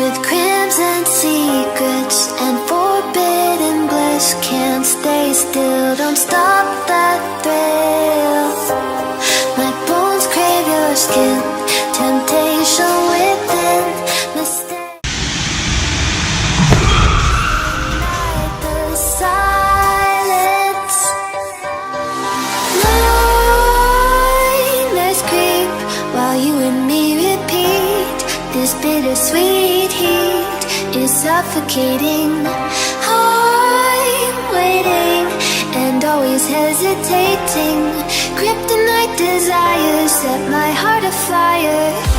with crimson secrets and forbidden bliss. Can't stay still, don't stop that thrill. My bones crave your skin, temptation within. Mistake. Ignite the silence. Nightmares creep while you and me repeat. This bittersweet heat is suffocating. I'm waiting and always hesitating. Kryptonite desires set my heart afire.